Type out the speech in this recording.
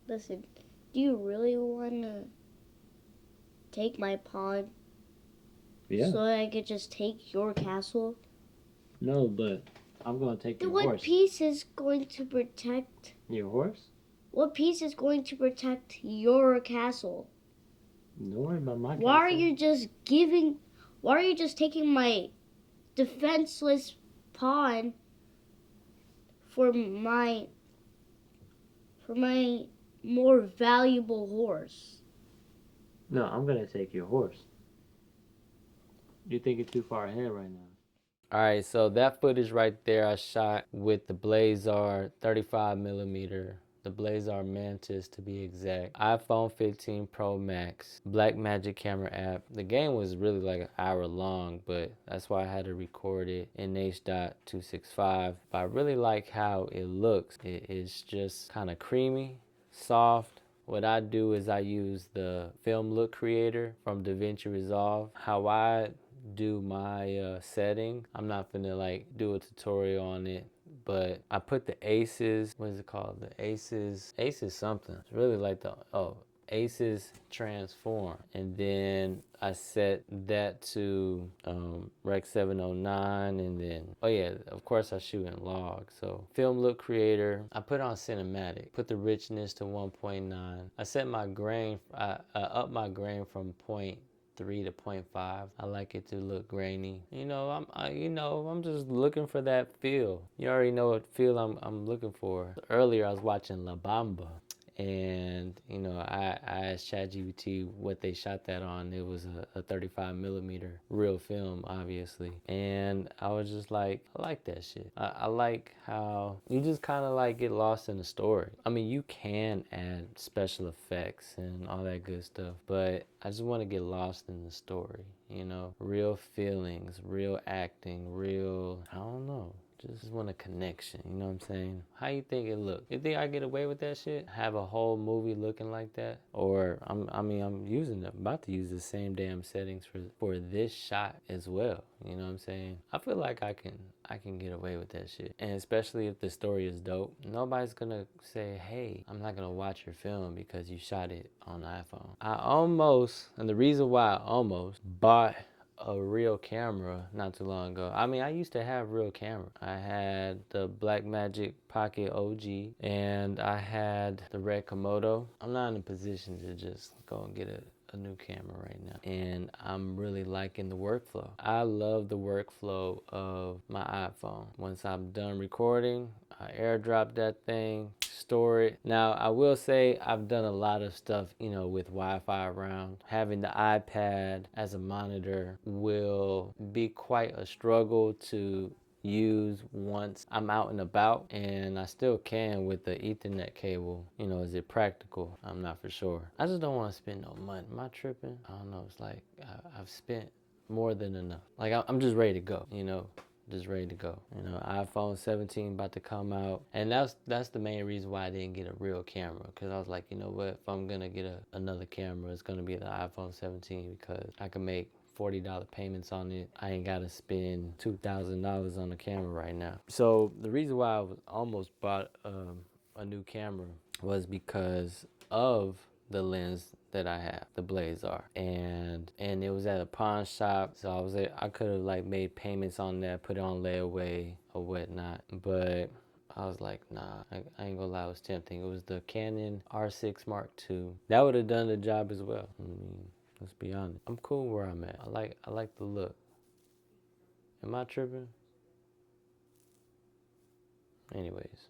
Listen, do you really want to take my pawn Yeah. so I could just take your castle? No, but I'm gonna take Then your what horse. piece is going to protect? Your horse? What piece is going to protect your castle? Don't worry about my Why are castle. you just giving? Why are you just taking my defenseless pawn for my more valuable horse? No, I'm gonna take your horse. You're thinking too far ahead right now. All right, so that footage right there I shot with the Blazar 35 millimeter, the Blazar Mantis to be exact, iPhone 15 Pro Max, Blackmagic camera app. The game was really like an hour long, but that's why I had to record it in H.265. But I really like how it looks. It's just kind of creamy, soft. What I do is I use the film look creator from DaVinci Resolve. How I do my setting, I'm not gonna like do a tutorial on it, but I put the aces, what is it called? The aces something. It's really like the, aces transform, and then I set that to Rec 709, and then oh yeah, of course I shoot in log. So film look creator, I put on cinematic, put the richness to 1.9. I set my grain, I up my grain from 0.3 to 0.5. I like it to look grainy. I'm just looking for that feel. You already know what feel I'm looking for. Earlier I was watching La Bamba, and I asked ChatGPT what they shot that on. It was a 35 millimeter real film, obviously, and I was just like, I like that shit. I like how you just kind of like get lost in the story. I mean, you can add special effects and all that good stuff, but I just want to get lost in the story. Real feelings, real acting, real, I don't know, just want a connection, you know what I'm saying? How you think it look? You think I get away with that shit? Have a whole movie looking like that? Or I'm about to use the same damn settings for this shot as well. You know what I'm saying? I feel like I can get away with that shit. And especially if the story is dope. Nobody's gonna say, hey, I'm not gonna watch your film because you shot it on iPhone. And the reason why I almost bought a real camera not too long ago. I mean, I used to have real camera. I had the Blackmagic Pocket OG, and I had the Red Komodo. I'm not in a position to just go and get a new camera right now, and I'm really liking the workflow. I love the workflow of my iPhone. Once I'm done recording, I airdrop that thing, store it. Now, I will say I've done a lot of stuff, with Wi-Fi around. Having the iPad as a monitor will be quite a struggle to use once I'm out and about, and I still can with the Ethernet cable. Is it practical? I'm not for sure. I just don't want to spend no money. Am I tripping? I don't know. It's like I've spent more than enough. Like I'm just ready to go, just ready to go. iPhone 17 about to come out, and that's the main reason why I didn't get a real camera, because I was like, you know what, if I'm gonna get another camera, it's gonna be the iPhone 17, because I can make $40 payments on it. I ain't gotta spend $2,000 on a camera right now. So the reason why I was almost bought a new camera was because of the lens that I have, the Blazar, and it was at a pawn shop, so I could have like made payments on that, put it on layaway or whatnot, but I was like, nah, I ain't gonna lie, it was tempting. It was the Canon R6 Mark II. That would have done the job as well. I mean, let's be honest. I'm cool where I'm at. I like the look. Am I tripping? Anyways.